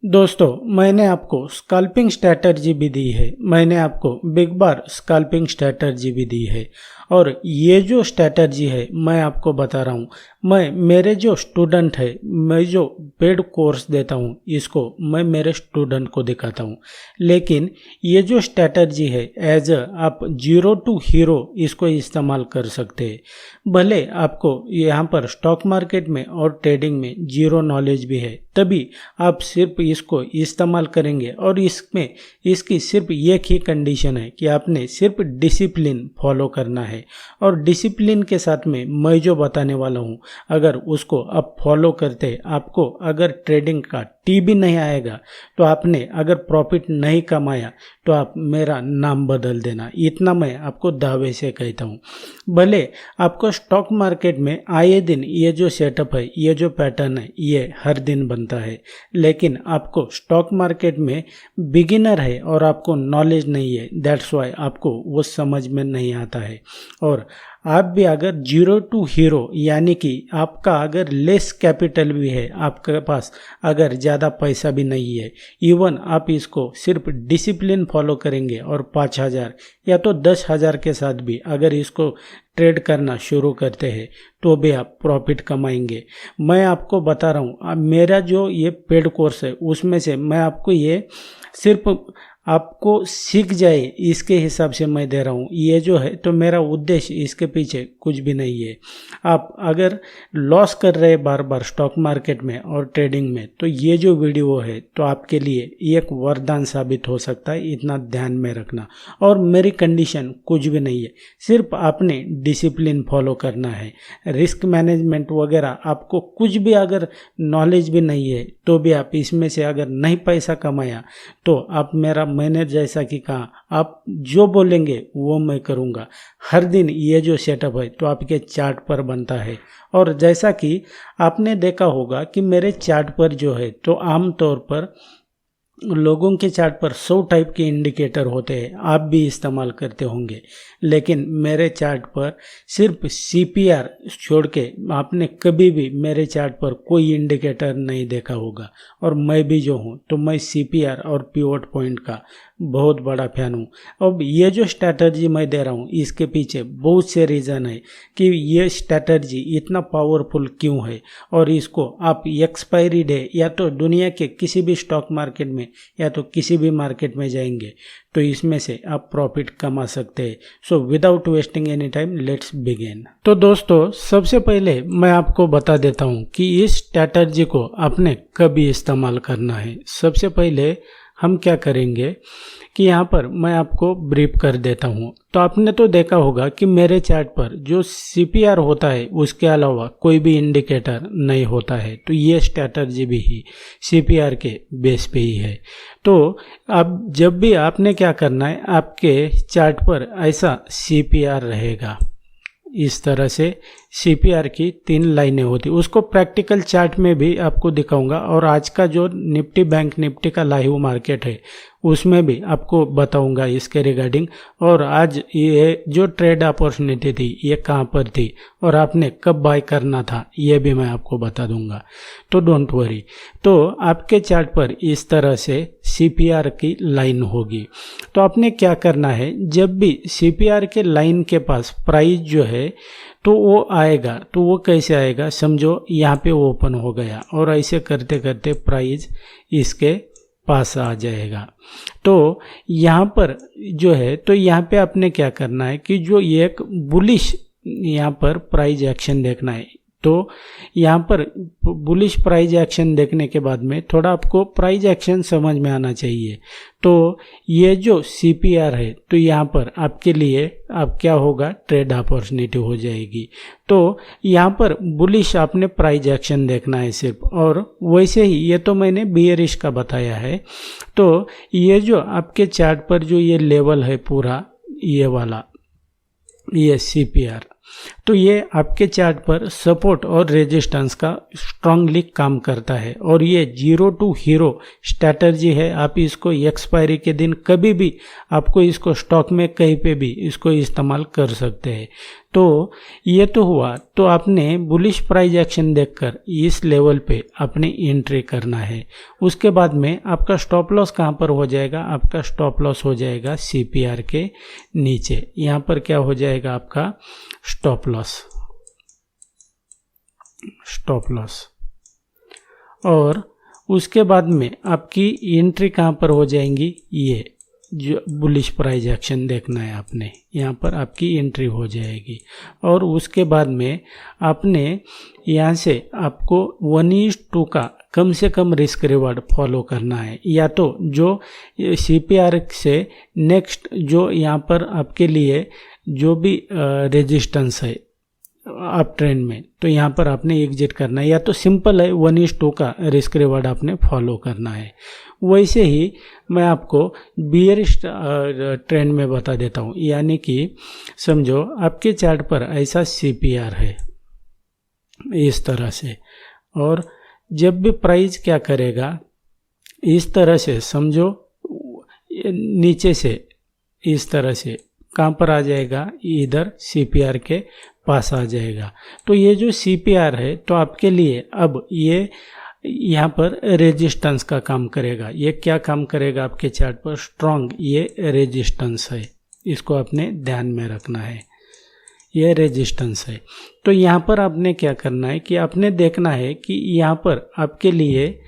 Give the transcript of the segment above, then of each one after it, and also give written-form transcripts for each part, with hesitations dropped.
दोस्तों, मैंने आपको स्कैल्पिंग स्ट्रैटेजी भी दी है। मैंने आपको बिग बार स्कैल्पिंग स्ट्रैटेजी भी दी है। और ये जो स्ट्रैटेजी है मैं आपको बता रहा हूँ। मैं मेरे जो स्टूडेंट है, मैं जो पेड कोर्स देता हूँ, इसको मैं मेरे स्टूडेंट को दिखाता हूँ। लेकिन ये जो स्ट्रैटेजी है एज आप जीरो टू हीरो इसको इस्तेमाल कर सकते हैं। भले आपको यहाँ पर स्टॉक मार्केट में और ट्रेडिंग में जीरो नॉलेज भी है, तभी आप सिर्फ इसको इस्तेमाल करेंगे। और इसमें इसकी सिर्फ एक ही कंडीशन है कि आपने सिर्फ डिसिप्लिन फॉलो करना है। और डिसिप्लिन के साथ में मैं जो बताने वाला हूँ, अगर उसको आप फॉलो करते, आपको अगर ट्रेडिंग का टी भी नहीं आएगा, तो आपने अगर प्रॉफिट नहीं कमाया तो आप मेरा नाम बदल देना। इतना मैं आपको दावे से कहता हूँ। भले आपको स्टॉक मार्केट में आए दिन ये जो सेटअप है, ये जो पैटर्न है, ये हर दिन बनता है, लेकिन आपको स्टॉक मार्केट में बिगिनर है और आपको नॉलेज नहीं है, दैट्स वाई आपको वो समझ में नहीं आता है। और आप भी अगर जीरो टू हीरो, यानी कि आपका अगर लेस कैपिटल भी है, आपके पास अगर ज़्यादा पैसा भी नहीं है, इवन आप इसको सिर्फ डिसिप्लिन फॉलो करेंगे और 5,000 या तो 10,000 के साथ भी अगर इसको ट्रेड करना शुरू करते हैं तो भी आप प्रॉफिट कमाएंगे। मैं आपको बता रहा हूँ, मेरा जो ये पेड कोर्स है उसमें से मैं आपको ये सिर्फ आपको सीख जाए इसके हिसाब से मैं दे रहा हूँ। ये जो है तो मेरा उद्देश्य इसके पीछे कुछ भी नहीं है। आप अगर लॉस कर रहे बार बार स्टॉक मार्केट में और ट्रेडिंग में, तो ये जो वीडियो है तो आपके लिए एक वरदान साबित हो सकता है, इतना ध्यान में रखना। और मेरी कंडीशन कुछ भी नहीं है, सिर्फ आपने डिसिप्लिन फॉलो करना है। रिस्क मैनेजमेंट वगैरह आपको कुछ भी अगर नॉलेज भी नहीं है तो भी आप इसमें से अगर नहीं पैसा कमाया तो आप मैंने जैसा कि कहा, आप जो बोलेंगे वो मैं करूँगा। हर दिन ये जो सेटअप है तो आपके चार्ट पर बनता है। और जैसा कि आपने देखा होगा कि मेरे चार्ट पर जो है तो आम तौर पर लोगों के चार्ट पर 100 टाइप के इंडिकेटर होते हैं, आप भी इस्तेमाल करते होंगे। लेकिन मेरे चार्ट पर सिर्फ सीपीआर छोड़ के आपने कभी भी मेरे चार्ट पर कोई इंडिकेटर नहीं देखा होगा। और मैं भी जो हूँ तो मैं सीपीआर और पिवट पॉइंट का बहुत बड़ा फैन हूँ। अब ये जो स्ट्रैटेजी मैं दे रहा हूँ इसके पीछे बहुत से रीज़न है कि ये स्ट्रैटेजी इतना पावरफुल क्यों है। और इसको आप एक्सपायरी डे या तो दुनिया के किसी भी स्टॉक मार्केट में या तो किसी भी मार्केट में जाएंगे तो इसमें से आप प्रॉफिट कमा सकते हैं। So without wasting any time let's begin. तो दोस्तों, सबसे पहले मैं आपको बता देता हूँ कि इस स्ट्रैटेजी को आपने कभी इस्तेमाल करना है। सबसे पहले हम क्या करेंगे कि यहाँ पर मैं आपको ब्रीफ कर देता हूँ। तो आपने तो देखा होगा कि मेरे चार्ट पर जो सीपीआर होता है उसके अलावा कोई भी इंडिकेटर नहीं होता है। तो ये स्ट्रैटेजी भी ही सीपीआर के बेस पे ही है। तो अब जब भी आपने क्या करना है, आपके चार्ट पर ऐसा सीपीआर रहेगा, इस तरह से सीपीआर की 3 लाइनें होती, उसको प्रैक्टिकल चार्ट में भी आपको दिखाऊंगा। और आज का जो निफ्टी बैंक निफ्टी का लाइव मार्केट है उसमें भी आपको बताऊंगा इसके रिगार्डिंग। और आज ये जो ट्रेड अपॉर्चुनिटी थी ये कहाँ पर थी और आपने कब बाय करना था ये भी मैं आपको बता दूंगा। तो डोंट वरी। तो आपके चार्ट पर इस तरह से सीपीआर की लाइन होगी। तो आपने क्या करना है, जब भी सीपीआर के लाइन के पास प्राइस जो है तो वो आएगा, तो वो कैसे आएगा, समझो यहाँ पे ओपन हो गया और ऐसे करते करते प्राइस इसके पास आ जाएगा। तो यहाँ पर जो है तो यहाँ पे आपने क्या करना है कि जो एक बुलिश यहाँ पर प्राइस एक्शन देखना है। तो यहाँ पर बुलिश प्राइस एक्शन देखने के बाद में थोड़ा आपको प्राइस एक्शन समझ में आना चाहिए। तो ये जो सीपीआर है तो यहाँ पर आपके लिए अब क्या होगा, ट्रेड अपॉर्चुनिटी हो जाएगी। तो यहाँ पर बुलिश आपने प्राइस एक्शन देखना है सिर्फ। और वैसे ही ये तो मैंने बियरिश का बताया है। तो ये जो आपके चार्ट पर जो ये लेवल है पूरा, ये वाला ये सीपीआर, तो ये आपके चार्ट पर सपोर्ट और रेजिस्टेंस का स्ट्रांगली काम करता है और ये 0 टू हीरो स्ट्रैटेजी है। आप इसको एक्सपायरी के दिन कभी भी आपको इसको स्टॉक में कहीं पे भी इसको इस्तेमाल कर सकते हैं। तो ये तो हुआ, तो आपने बुलिश प्राइस एक्शन देखकर इस लेवल पे अपनी एंट्री करना है। उसके बाद में आपका स्टॉप लॉस कहाँ पर हो जाएगा? आपका स्टॉप लॉस हो जाएगा CPR के नीचे। यहाँ पर क्या हो जाएगा आपका स्टॉप लॉस और उसके बाद में आपकी एंट्री कहाँ पर हो जाएंगी? ये जो बुलिश प्राइस एक्शन देखना है आपने, यहाँ पर आपकी एंट्री हो जाएगी और उसके बाद में आपने यहाँ से आपको 1:2 का कम से कम रिस्क रिवार्ड फॉलो करना है। या तो जो CPR से नेक्स्ट जो यहाँ पर आपके लिए जो भी रेजिस्टेंस है अप ट्रेंड में, तो यहाँ पर आपने एग्जिट करना है। या तो सिंपल है 1:2 का रिस्क रिवार्ड आपने फॉलो करना है। वैसे ही मैं आपको बियरिश ट्रेंड में बता देता हूँ, यानी कि समझो आपके चार्ट पर ऐसा CPR है इस तरह से, और जब भी प्राइस क्या करेगा इस तरह से, समझो नीचे से इस तरह से कहाँ पर आ जाएगा? इधर CPR के पास आ जाएगा। तो ये जो CPR है तो आपके लिए अब ये यहाँ पर रेजिस्टेंस का काम करेगा। ये क्या काम करेगा आपके चार्ट पर? स्ट्रॉन्ग ये रेजिस्टेंस है, इसको आपने ध्यान में रखना है, ये रेजिस्टेंस है। तो यहाँ पर आपने क्या करना है कि आपने देखना है कि यहाँ पर आपके लिए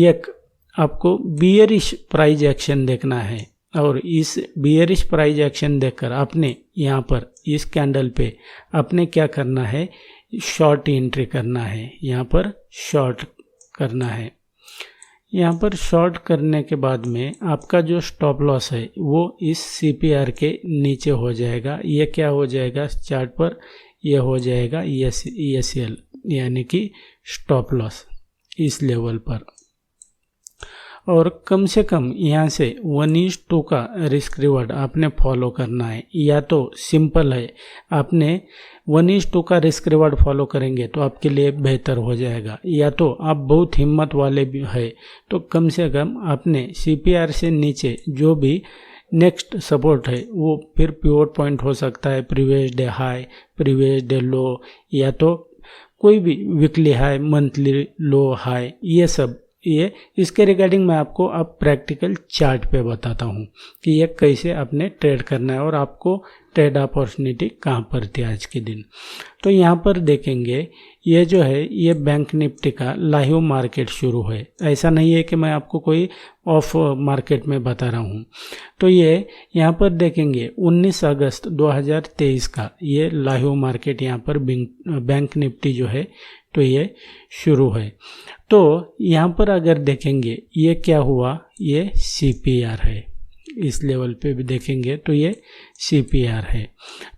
एक आपको बियरिश प्राइस एक्शन देखना है और इस बियरिश प्राइस एक्शन देखकर आपने यहाँ पर इस कैंडल पे आपने क्या करना है? शॉर्ट एंट्री करना है। यहाँ पर शॉर्ट करना है। यहाँ पर शॉर्ट करने के बाद में आपका जो स्टॉप लॉस है वो इस CPR के नीचे हो जाएगा। ये क्या हो जाएगा चार्ट पर? ये हो जाएगा ESL यानी कि स्टॉप लॉस इस लेवल पर। और कम से कम यहाँ से 1:2 का रिस्क रिवार्ड आपने फॉलो करना है। या तो सिंपल है, आपने 1:2 का रिस्क रिवार्ड फॉलो करेंगे तो आपके लिए बेहतर हो जाएगा। या तो आप बहुत हिम्मत वाले भी है तो कम से कम आपने CPR से नीचे जो भी नेक्स्ट सपोर्ट है वो फिर पिवट पॉइंट हो सकता है, previous day high, previous day लो, या तो कोई भी वीकली हाई, मंथली लो हाई, ये सब ये इसके रिगार्डिंग मैं आपको अब प्रैक्टिकल चार्ट पे बताता हूँ कि ये कैसे आपने ट्रेड करना है और आपको ट्रेड अपॉर्चुनिटी कहाँ पर थी आज के दिन। तो यहाँ पर देखेंगे ये जो है ये बैंक निफ्टी का लाइव मार्केट शुरू है। ऐसा नहीं है कि मैं आपको कोई ऑफ मार्केट में बता रहा हूँ। तो ये यहाँ पर देखेंगे 19 अगस्त 2023 का ये लाइव मार्केट यहाँ पर बैंक निफ्टी जो है तो ये शुरू है। तो यहाँ पर अगर देखेंगे ये क्या हुआ? ये CPR है। इस लेवल पे भी देखेंगे तो ये CPR है।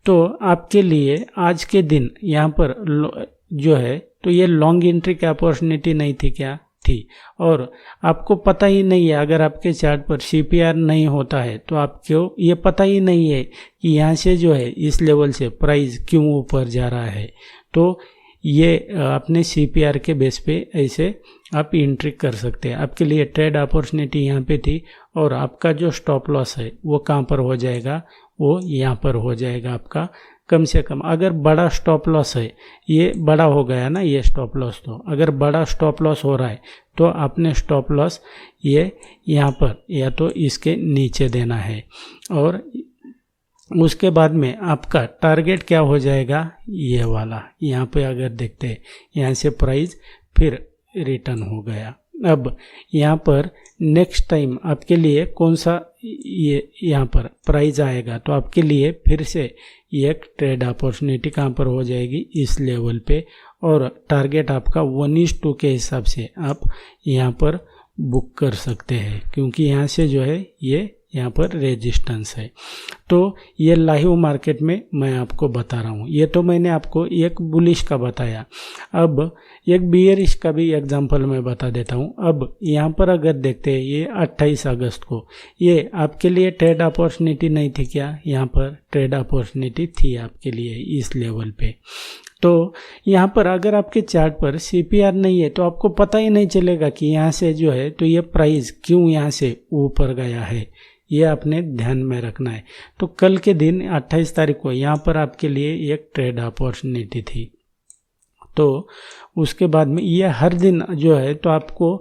तो आपके लिए आज के दिन यहाँ पर जो है तो ये लॉन्ग एंट्री की अपॉर्चुनिटी नहीं थी क्या? थी। और आपको पता ही नहीं है, अगर आपके चार्ट पर CPR नहीं होता है तो आपको ये पता ही नहीं है कि यहाँ से जो है इस लेवल से प्राइस क्यों ऊपर जा रहा है। तो ये अपने CPR के बेस पे ऐसे आप एंट्री कर सकते हैं। आपके लिए ट्रेड अपॉर्चुनिटी यहाँ पे थी और आपका जो स्टॉप लॉस है वो कहाँ पर हो जाएगा? वो यहाँ पर हो जाएगा आपका। कम से कम अगर बड़ा स्टॉप लॉस है, ये बड़ा हो गया ना ये स्टॉप लॉस, तो अगर बड़ा स्टॉप लॉस हो रहा है तो आपने स्टॉप लॉस ये यहाँ पर या तो इसके नीचे देना है। और उसके बाद में आपका टारगेट क्या हो जाएगा? ये वाला। यहाँ पे अगर देखते हैं यहाँ से प्राइस फिर रिटर्न हो गया। अब यहाँ पर नेक्स्ट टाइम आपके लिए कौन सा ये यहाँ पर प्राइस आएगा तो आपके लिए फिर से एक ट्रेड अपॉर्चुनिटी कहाँ पर हो जाएगी? इस लेवल पे। और टारगेट आपका 1:2 के हिसाब से आप यहाँ पर बुक कर सकते हैं, क्योंकि यहाँ से जो है ये यहाँ पर रेजिस्टेंस है। तो ये लाइव मार्केट में मैं आपको बता रहा हूँ। ये तो मैंने आपको एक बुलिश का बताया, अब एक बियरिश का भी एग्जांपल मैं बता देता हूँ। अब यहाँ पर अगर देखते हैं ये 28 अगस्त को, ये आपके लिए ट्रेड अपॉर्चुनिटी नहीं थी क्या? यहाँ पर ट्रेड अपॉर्चुनिटी थी आपके लिए इस लेवल पे। तो यहाँ पर अगर आपके चार्ट पर CPR नहीं है तो आपको पता ही नहीं चलेगा कि यहाँ से जो है तो ये प्राइस क्यों यहाँ से ऊपर गया है, ये आपने ध्यान में रखना है। तो कल के दिन 28 तारीख को यहाँ पर आपके लिए एक ट्रेड अपॉर्चुनिटी थी। तो उसके बाद में ये हर दिन जो है तो आपको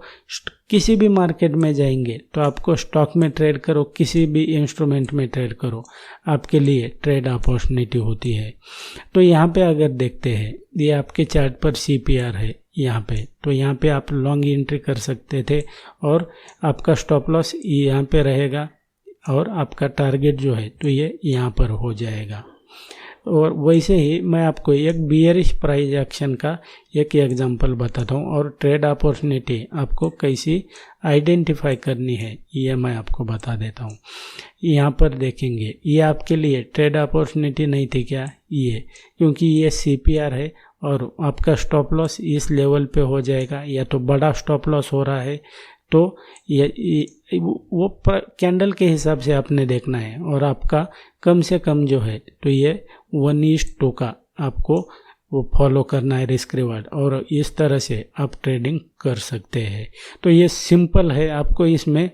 किसी भी मार्केट में जाएंगे तो आपको स्टॉक में ट्रेड करो, किसी भी इंस्ट्रूमेंट में ट्रेड करो, आपके लिए ट्रेड अपॉर्चुनिटी होती है। तो यहाँ पे अगर देखते हैं ये आपके चार्ट पर CPR है यहाँ पे, तो यहाँ पे आप लॉन्ग एंट्री कर सकते थे और आपका स्टॉप लॉस यहाँ पे रहेगा और आपका टारगेट जो है तो ये यहाँ पर हो जाएगा। और वैसे ही मैं आपको एक बियरिश प्राइस एक्शन का एक एग्जांपल बताता हूँ और ट्रेड अपॉर्चुनिटी आपको कैसी आइडेंटिफाई करनी है ये मैं आपको बता देता हूँ। यहाँ पर देखेंगे ये आपके लिए ट्रेड अपॉर्चुनिटी नहीं थी क्या? ये क्योंकि ये CPR है और आपका स्टॉप लॉस इस लेवल पे हो जाएगा, या तो बड़ा स्टॉप लॉस हो रहा है तो ये वो कैंडल के हिसाब से आपने देखना है और आपका कम से कम जो है तो ये 1:2 का आपको वो फॉलो करना है रिस्क रिवार्ड, और इस तरह से आप ट्रेडिंग कर सकते हैं। तो ये सिंपल है, आपको इसमें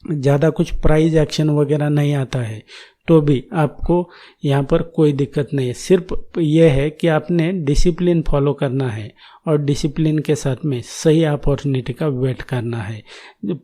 ज़्यादा कुछ प्राइस एक्शन वगैरह नहीं आता है तो भी आपको यहाँ पर कोई दिक्कत नहीं है। सिर्फ ये है कि आपने डिसिप्लिन फॉलो करना है और डिसिप्लिन के साथ में सही अपॉर्चुनिटी का वेट करना है।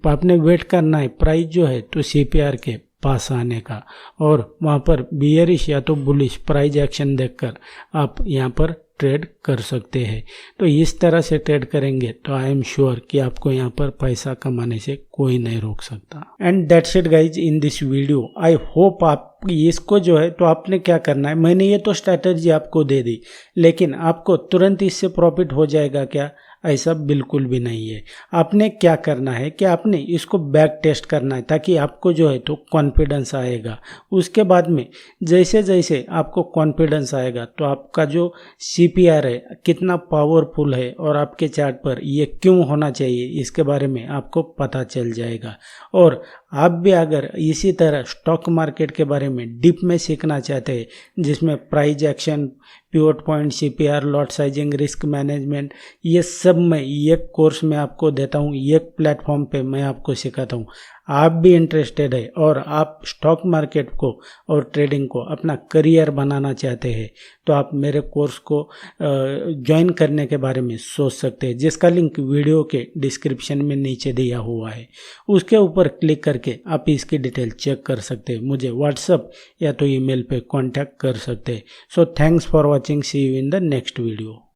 आपने वेट करना है प्राइस जो है तो CPR के पास आने का, और वहाँ पर बियरिश या तो बुलिश प्राइस एक्शन देखकर आप यहाँ पर ट्रेड कर सकते हैं। तो इस तरह से ट्रेड करेंगे तो आई एम श्योर कि आपको यहाँ पर पैसा कमाने से कोई नहीं रोक सकता। And that's it guys in this video. I hope आप इसको जो है तो आपने क्या करना है, मैंने ये तो स्ट्रैटेजी आपको दे दी, लेकिन आपको तुरंत इससे प्रॉफिट हो जाएगा क्या? ऐसा बिल्कुल भी नहीं है। आपने क्या करना है कि आपने इसको बैक टेस्ट करना है ताकि आपको जो है तो कॉन्फिडेंस आएगा। उसके बाद में जैसे जैसे आपको कॉन्फिडेंस आएगा तो आपका जो CPR है कितना पावरफुल है और आपके चार्ट पर ये क्यों होना चाहिए इसके बारे में आपको पता चल जाएगा। और आप भी अगर इसी तरह स्टॉक मार्केट के बारे में डीप में सीखना चाहते हैं जिसमें price action, pivot point, CPR, lot sizing, risk management, ये सब मैं एक कोर्स में आपको देता हूँ, एक प्लेटफॉर्म पे मैं आपको सिखाता हूँ। आप भी इंटरेस्टेड है और आप स्टॉक मार्केट को और ट्रेडिंग को अपना करियर बनाना चाहते हैं तो आप मेरे कोर्स को ज्वाइन करने के बारे में सोच सकते हैं, जिसका लिंक वीडियो के डिस्क्रिप्शन में नीचे दिया हुआ है। उसके ऊपर क्लिक करके आप इसकी डिटेल चेक कर सकते हैं, मुझे व्हाट्सएप या तो ईमेल पे कांटेक्ट कर सकते हैं। So thanks for watching, see you in the next video.